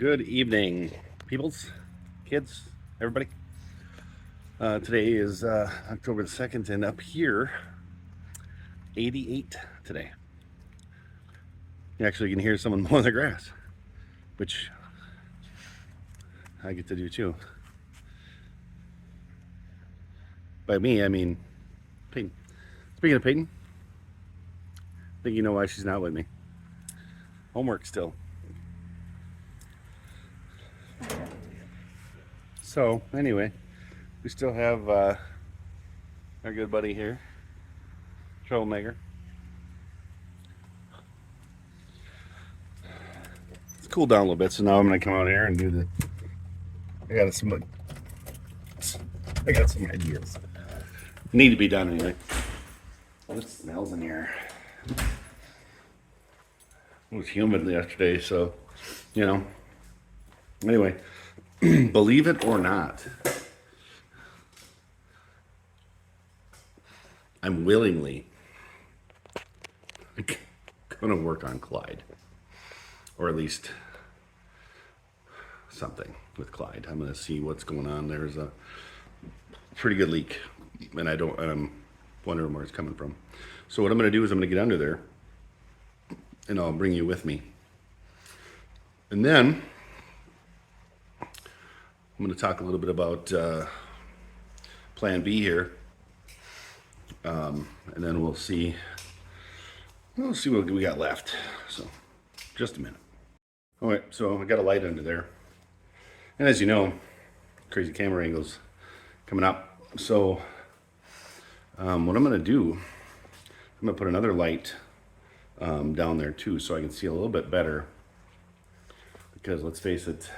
Good evening, peoples, kids, everybody. Today is October the 2nd, and up here, 88 today. You actually can hear someone mowing the grass, which I get to do too. By me, I mean Peyton. Speaking of Peyton, I think you know why she's not with me. Homework still. So, anyway, we still have our good buddy here, Troublemaker. It's cooled down a little bit, so now I'm going to come out here and do the. I got some ideas. Need to be done anyway. What smells in here? It was humid yesterday, so, you know. Anyway, believe it or not, I'm willingly going to work on Clyde. Or at least something with Clyde. I'm going to see what's going on. There's a pretty good leak, and I'm wondering where it's coming from. So what I'm going to do is I'm going to get under there, and I'll bring you with me. And then I'm going to talk a little bit about Plan B here, and then we'll see what we got left. So, just a minute. All right, so I got a light under there, and as you know, crazy camera angles coming up. So, what I'm going to do, I'm going to put another light down there too, so I can see a little bit better. Because let's face it,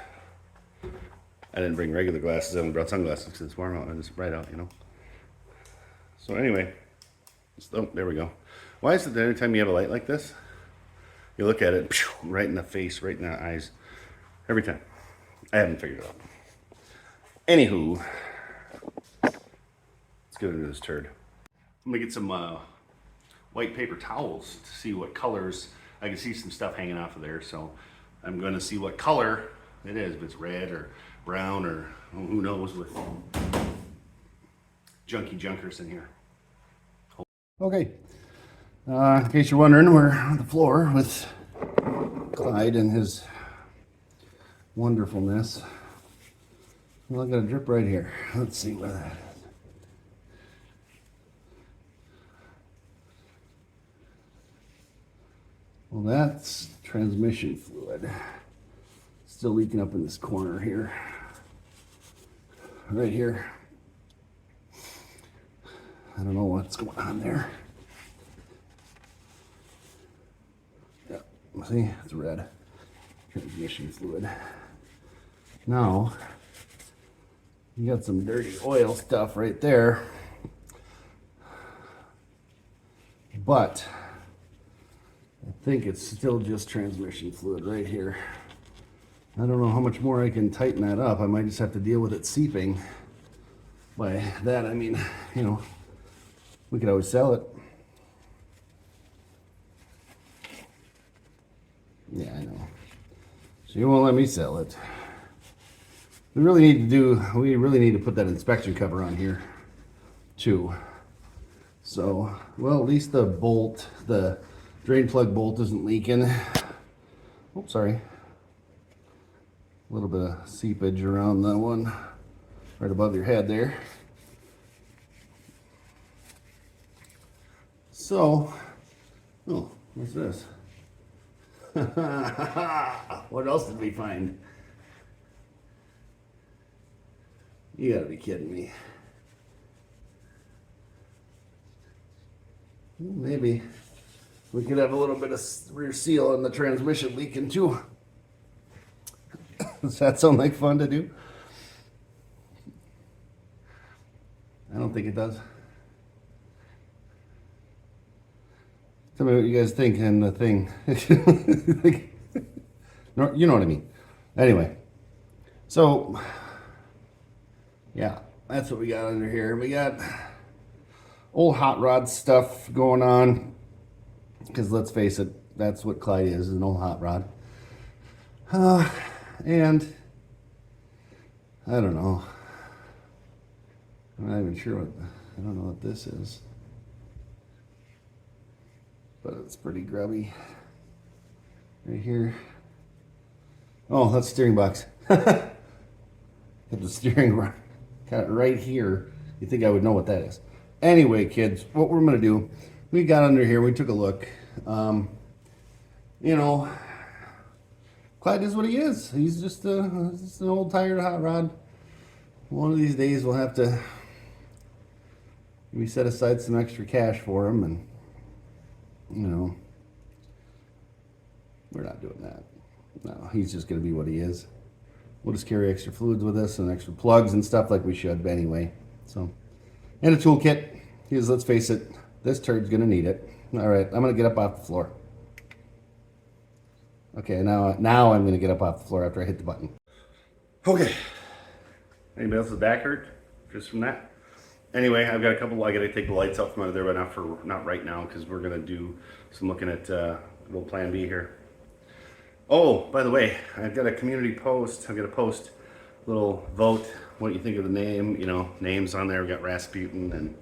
I didn't bring regular glasses. I only brought sunglasses because it's warm out and it's bright out, you know. So anyway, oh, there we go. Why is it that every time you have a light like this, you look at it right in the face, right in the eyes, every time? I haven't figured it out. Anywho, let's get into this turd. I'm gonna get some white paper towels to see what colors. I can see some stuff hanging off of there, so I'm gonna see what color it is, if it's red or brown or who knows, with junky junkers in here. Okay, in case you're wondering, we're on the floor with Clyde and his wonderfulness. Well, I got a drip right here. Let's see where that is. Well, that's transmission fluid. Still leaking up in this corner here. Right here. I don't know what's going on there. Yeah, see, it's red. Transmission fluid. Now, you got some dirty oil stuff right there. But I think it's still just transmission fluid right here. I don't know how much more I can tighten that up. I might just have to deal with it seeping. By that, I mean, you know, we could always sell it. Yeah, I know. So you won't let me sell it. We really need to put that inspection cover on here too. So, well, at least the bolt, the drain plug bolt isn't leaking. Oops, sorry. A little bit of seepage around that one right above your head there. So, oh, what's this? What else did we find? You gotta be kidding me. Maybe we could have a little bit of rear seal on the transmission leaking too. Does that sound like fun to do? I don't think it does. Tell me what you guys think in the thing. No, you know what I mean. Anyway, so yeah, that's what we got under here. We got old hot rod stuff going on. Because let's face it, that's what Clyde is an old hot rod. And I don't know. I'm not even sure what, I don't know what this is. But it's pretty grubby. Right here. Oh, that's steering box. Got the steering got it right here. You think I would know what that is. Anyway, kids, what we're going to do, we got under here, we took a look. You know, Clyde is what he is. He's just an old tired hot rod. One of these days we'll have to maybe set aside some extra cash for him, and you know, we're not doing that. No, he's just going to be what he is. We'll just carry extra fluids with us and extra plugs and stuff like we should anyway. So, and a toolkit, because let's face it, this turd's going to need it. All right, I'm going to get up off the floor. Okay, now I'm going to get up off the floor after I hit the button. Okay. Anybody else's back hurt just from that? Anyway, I've got a couple. I got to take the lights out from under there, but not right now, because we're going to do some looking at little Plan B here. Oh, by the way, I've got a community post. I'm going to post a little vote. What do you think of the name? You know, names on there. We got Rasputin and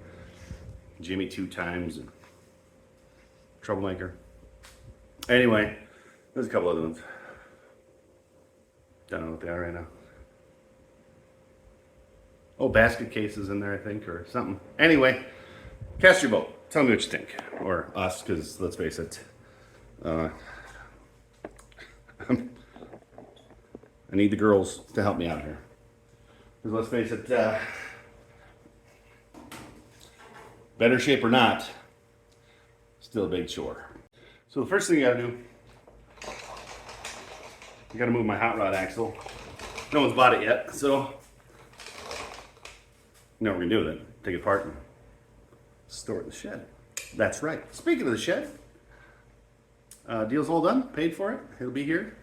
Jimmy 2 times and Troublemaker. Anyway, there's a couple other ones. Don't know what they are right now. Oh, basket cases in there, I think, or something. Anyway, cast your vote. Tell me what you think, or us, because let's face it, I need the girls to help me out here. Because let's face it, better shape or not, still a big chore. So the first thing you gotta do, I gotta move my hot rod axle. No one's bought it yet, so you know what we're gonna do with it. Take it apart and store it in the shed. That's right. Speaking of the shed, deal's all done, paid for it. It'll be here.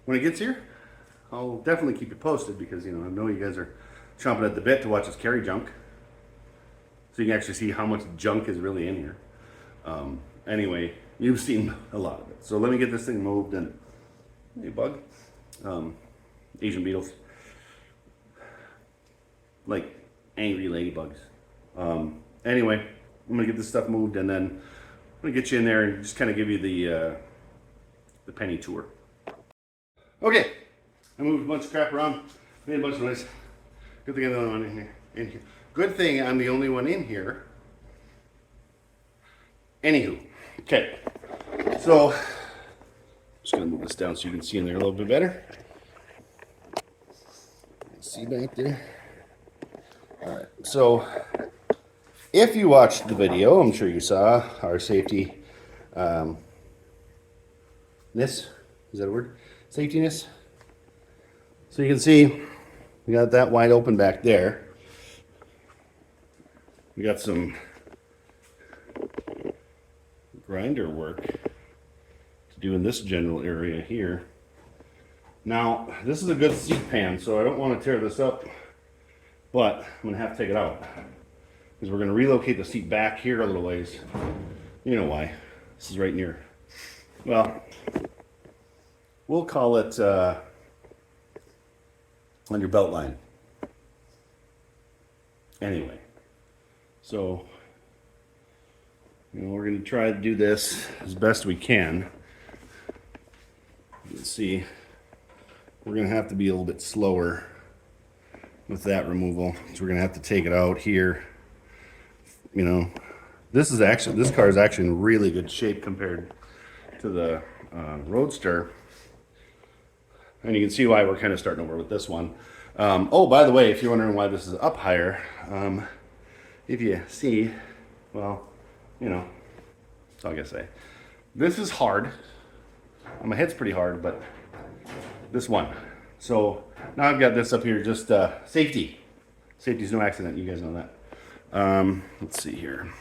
When it gets here, I'll definitely keep you posted, because you know you guys are chomping at the bit to watch us carry junk. So you can actually see how much junk is really in here. Anyway, you've seen a lot of it. So let me get this thing moved, and hey bug. Asian beetles. Like angry ladybugs. Anyway, I'm gonna get this stuff moved, and then I'm gonna get you in there and just kind of give you the penny tour. Okay, I moved a bunch of crap around, made a bunch of noise. Good thing I'm the only one in here. Good thing I'm the only one in here. Anywho, okay, so I'm just gonna move this down so you can see in there a little bit better. See back there. All right, so if you watched the video, I'm sure you saw our safety, is that a word? Safetiness. So you can see we got that wide open back there. We got some grinder work to do in this general area here. Now, this is a good seat pan, so I don't want to tear this up, but I'm going to have to take it out, because we're going to relocate the seat back here a little ways. You know why. This is right near, well, we'll call it on your belt line. Anyway, so, you know, we're going to try to do this as best we can. Let's see. We're going to have to be a little bit slower with that removal. So we're going to have to take it out here. You know, this car is actually in really good shape compared to the Roadster. And you can see why we're kind of starting over with this one. Oh, by the way, if you're wondering why this is up higher, if you see, well, you know, that's all I gotta say. This is hard. My head's pretty hard, but this one. So now I've got this up here, just safety. Safety's no accident, you guys know that. Let's see here.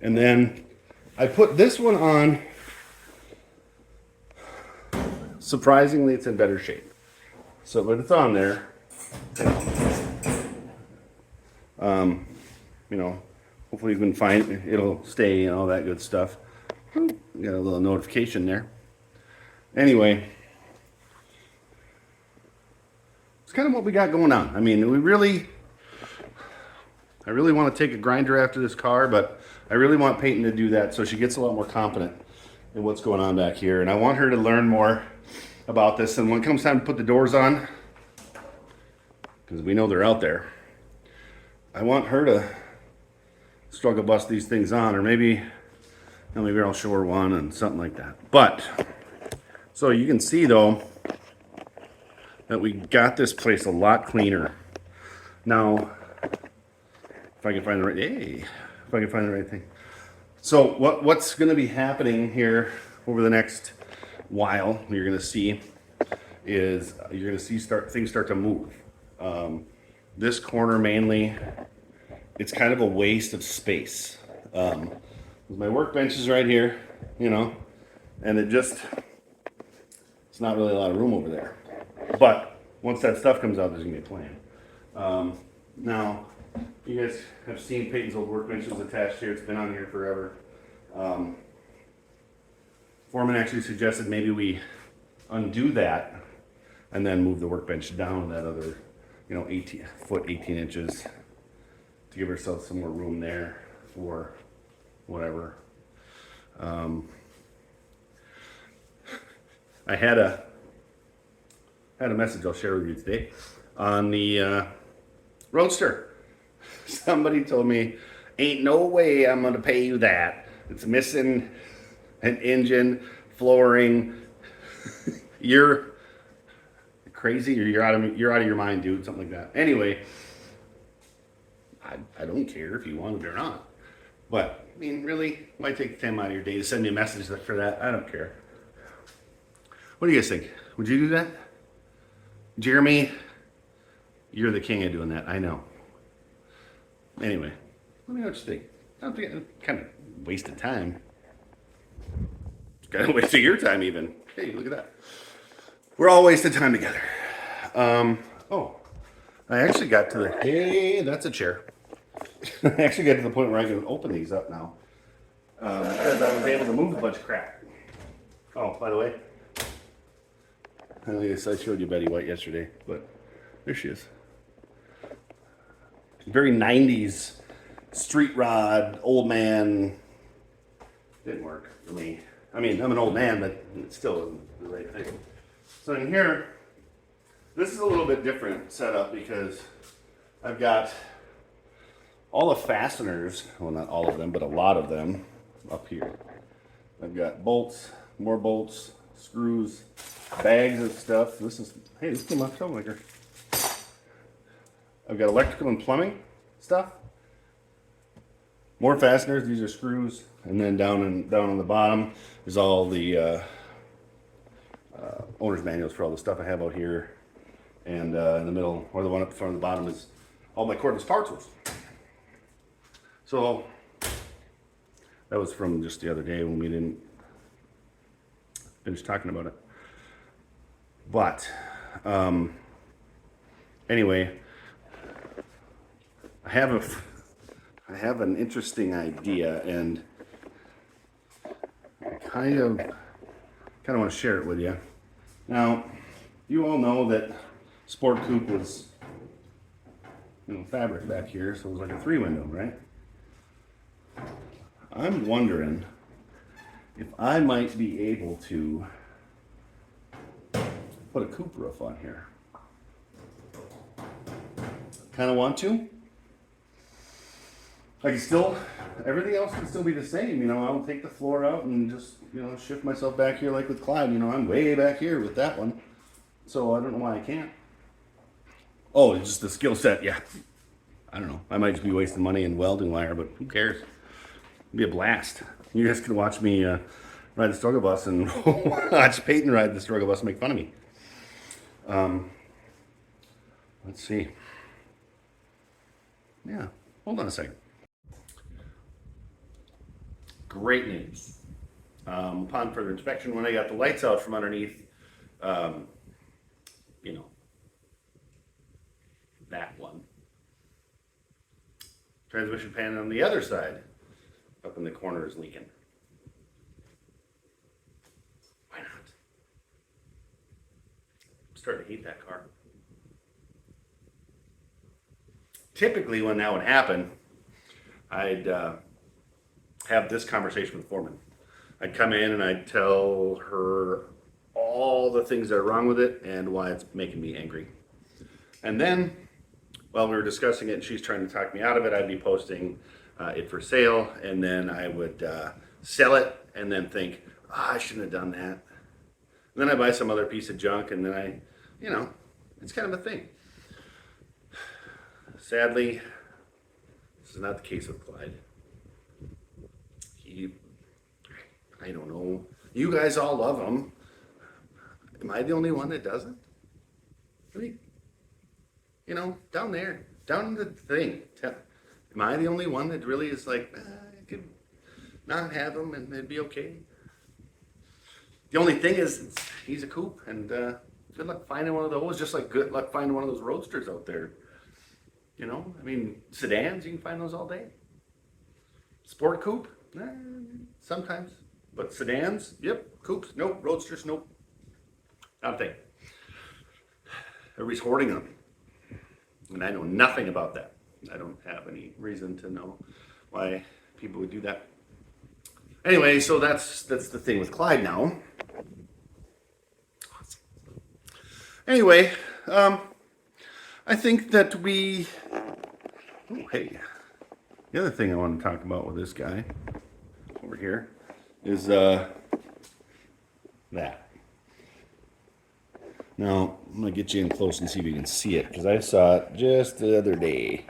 And then I put this one on. Surprisingly, it's in better shape. So, but it's on there. You know, hopefully you can find it. It'll stay and all that good stuff. Got a little notification there. Anyway, it's kind of what we got going on. I mean, I really want to take a grinder after this car, but I really want Peyton to do that so she gets a lot more confident in what's going on back here. And I want her to learn more about this. And when it comes time to put the doors on, because we know they're out there, I want her to struggle bust these things on, or maybe I'll show her one and something like that. But, so you can see though, that we got this place a lot cleaner. Now, if I can find the right thing. So what's going to be happening here over the next while, you're going to see things start to move. This corner mainly, it's kind of a waste of space. My workbench is right here, and it's not really a lot of room over there. But once that stuff comes out, there's gonna be a plan. Now, you guys have seen Peyton's old workbench was attached here. It's been on here forever. Foreman actually suggested maybe we undo that and then move the workbench down that other, 18 inches to give ourselves some more room there for whatever. I had a message I'll share with you today on the Roadster. Somebody told me, ain't no way I'm gonna pay you that. It's missing an engine, flooring. You're crazy, or you're out of your mind, dude. Something like that. Anyway, I don't care if you want it or not. But I mean, really, might take the time out of your day to send me a message for that. I don't care. What do you guys think? Would you do that? Jeremy, you're the king of doing that. I know. Anyway, let me know what you think. I don't think it's kind of wasted time. It's kind of wasting your time even. Hey, look at that. We're all wasting time together. I actually got to hey, that's a chair. I actually got to the point where I can open these up now. Because I was able to move a bunch of crap. Oh, by the way, I showed you Betty White yesterday, but there she is. Very 90s street rod, old man. Didn't work for me. I mean, I'm an old man, but it still isn't the right thing. So in here, this is a little bit different setup because I've got all the fasteners, well, not all of them, but a lot of them up here. I've got bolts, more bolts, screws, bags of stuff. This came off troublemaker. I've got electrical and plumbing stuff. More fasteners, these are screws. And then down on the bottom is all the owner's manuals for all the stuff I have out here. And in the middle, or the one up front of the bottom, is all my cordless power tools. So that was from just the other day when we didn't finish talking about it. But anyway, I have an interesting idea, and I kind of want to share it with you. Now, you all know that Sport Coupe was, fabric back here, so it was like a 3-window, right? I'm wondering if I might be able to put a coupe roof on here. Kind of want to. I can still, everything else can still be the same. I'll take the floor out and just, shift myself back here like with Clyde. I'm way back here with that one. So I don't know why I can't. Oh, it's just the skill set, yeah. I don't know. I might just be wasting money in welding wire, but who cares? It'll be a blast. You guys can watch me ride the struggle bus and watch Peyton ride the struggle bus and make fun of me. Let's see. Yeah, hold on a second. Great news. Upon further inspection, when I got the lights out from underneath, that one. Transmission pan on the other side, up in the corner, is leaking. Why not? I'm starting to hate that car. typically when that would happen, I'd have this conversation with the foreman. I'd come in and I'd tell her all the things that are wrong with it and why it's making me angry. And then, while we were discussing it and she's trying to talk me out of it, I'd be posting it for sale, and then I would sell it and then think, I shouldn't have done that. And then I buy some other piece of junk, and then it's kind of a thing. Sadly, this is not the case with Clyde. I don't know. You guys all love him. Am I the only one that doesn't? I mean, down there, down in the thing. Am I the only one that really is like, I could not have him and it'd be okay? The only thing is, he's a coupe, and good luck finding one of those, just like good luck finding one of those roadsters out there. Sedans, you can find those all day. Sport coupe? Sometimes. But sedans, yep. Coupes, nope. Roadsters, nope. Not a thing. Everybody's hoarding them. And I know nothing about that. I don't have any reason to know why people would do that. Anyway, so that's the thing with Clyde now. Anyway, I think that the other thing I want to talk about with this guy over here is that. Now, I'm going to get you in close and see if you can see it, because I saw it just the other day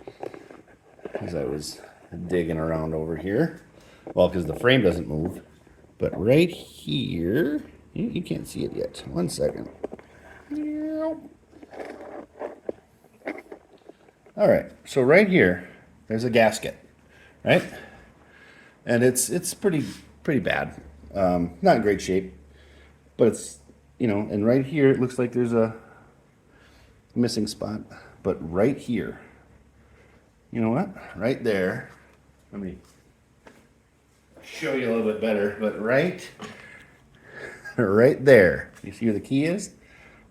as I was digging around over here. Well, because the frame doesn't move. But right here, you can't see it yet. One second. All right, so right here, there's a gasket, right? And it's pretty bad. Not in great shape, but it's, and right here, it looks like there's a missing spot. But right here, you know what? Right there, let me show you a little bit better, but right there, you see where the key is?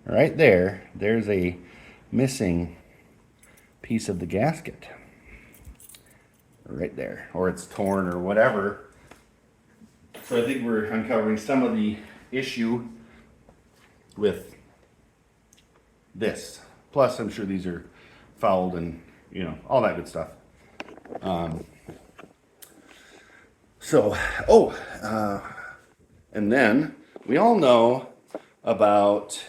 Right there, there's a missing piece of the gasket. Right there, or it's torn or whatever. So I think we're uncovering some of the issue with this. Plus, I'm sure these are fouled and, all that good stuff. And then we all know about,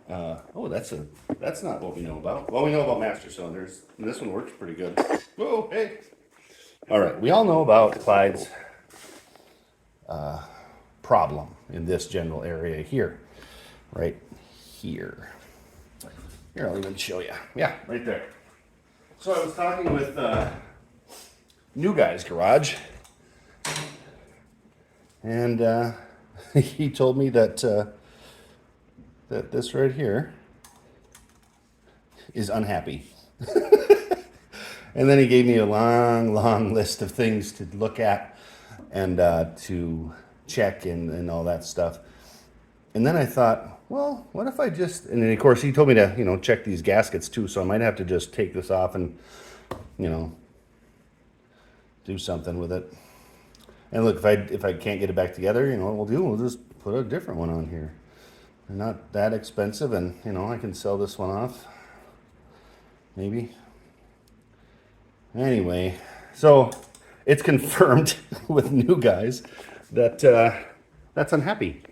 that's not what we know about. Well, we know about master cylinders, and this one works pretty good. Whoa, hey. All right, we all know about Clyde's problem in this general area here. Right here. Here, I'll even show you. Yeah, right there. So I was talking with New Guy's Garage, and he told me that that this right here is unhappy. And then he gave me a long list of things to look at and to check and all that stuff. And then I thought, well, what if I just, and then of course he told me to, check these gaskets too, so I might have to just take this off and, do something with it. And look, if I can't get it back together, we'll just put a different one on here. They're not that expensive, and, I can sell this one off. Maybe. Anyway, so it's confirmed with New Guys that that's unhappy.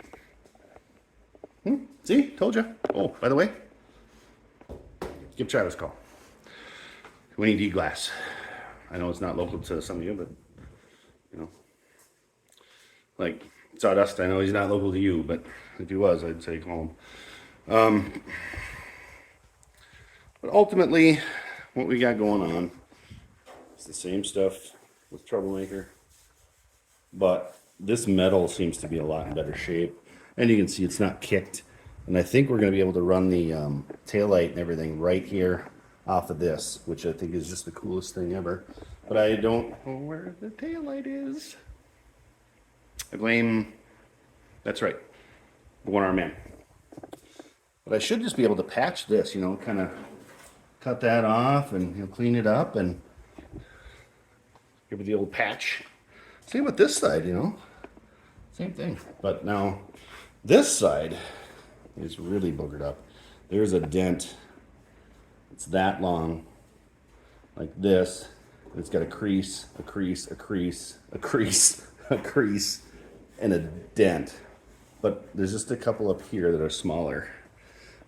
See? Told you. Oh, by the way, give Travis a call. We need E-glass. I know it's not local to some of you, but, like Sawdust, I know he's not local to you, but if he was, I'd say call him. But ultimately, what we got going on is the same stuff with Troublemaker, but this metal seems to be a lot in better shape, and you can see it's not kicked. And I think we're going to be able to run the taillight and everything right here off of this, which I think is just the coolest thing ever. But I don't know where the taillight is. I blame, that's right, the one-arm man. But I should just be able to patch this, kind of cut that off and you'll clean it up and give it the old patch. Same with this side, you know, same thing. But now this side is really boogered up. There's a dent. It's that long, like this. It's got a crease, a crease, a crease, a crease, a crease, and a dent. But there's just a couple up here that are smaller.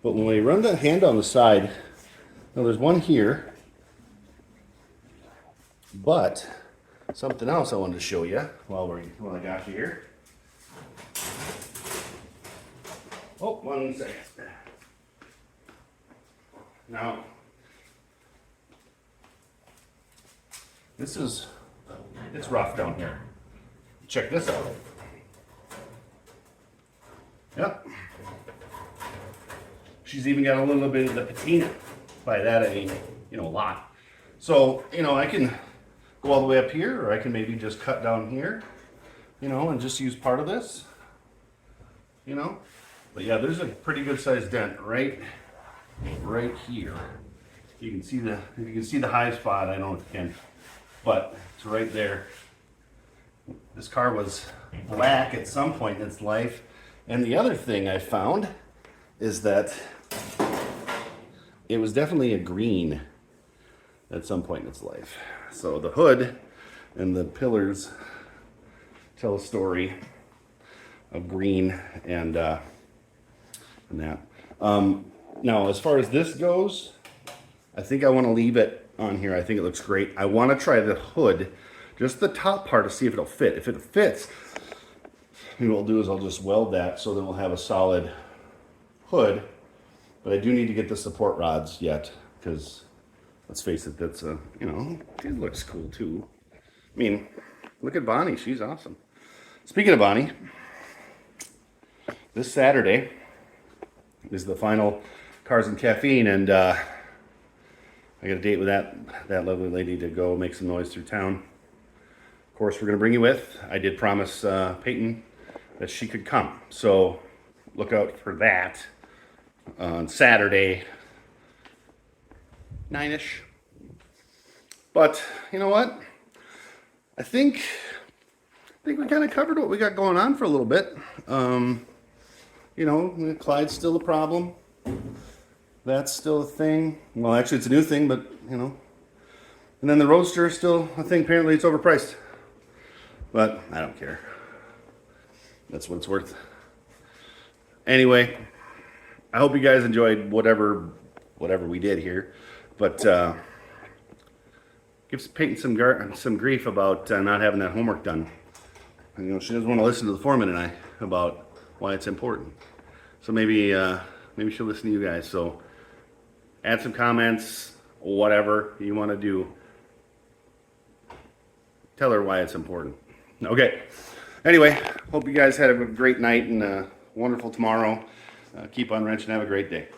But when we run the hand on the side, now there's one here, but something else I wanted to show you while I got you here. Oh, 1 second. Now, it's rough down here. Check this out. Yep. She's even got a little bit of the patina. By that I mean, you know, a lot. So, you know, I can go all the way up here, or I can maybe just cut down here, you know, and just use part of this, you know. But yeah, there's a pretty good sized dent right here. You can see the high spot. I don't know if you can, but it's right there. This car was black at some point in its life. And the other thing I found is that it was definitely a green at some point in its life. So the hood and the pillars tell a story of green and that. Now, as far as this goes, I think I want to leave it on here. I think it looks great. I want to try the hood, just the top part, to see if it'll fit. If it fits, maybe what I'll do is I'll just weld that so that we'll have a solid hood. But I do need to get the support rods yet, because let's face it, that's a, you know, it looks cool too. I mean, look at Bonnie, she's awesome. Speaking of Bonnie, this Saturday is the final Cars and Caffeine, and I got a date with that lovely lady to go make some noise through town. Of course, we're going to bring you with. I did promise Peyton that she could come, so look out for that on Saturday, 9-ish. But you know what? I think we kind of covered what we got going on for a little bit. You know, Clyde's still a problem. That's still a thing. Well, actually, it's a new thing, but, you know. And then the Roadster is still a thing. Apparently, it's overpriced. But I don't care. That's what it's worth. Anyway, I hope you guys enjoyed whatever we did here. But give Peyton some grief about not having that homework done. You know, she doesn't want to listen to the foreman and I about why it's important. So maybe she'll listen to you guys. So add some comments, whatever you want to do. Tell her why it's important. Okay. Anyway, hope you guys had a great night and a wonderful tomorrow. Keep on wrenching. Have a great day.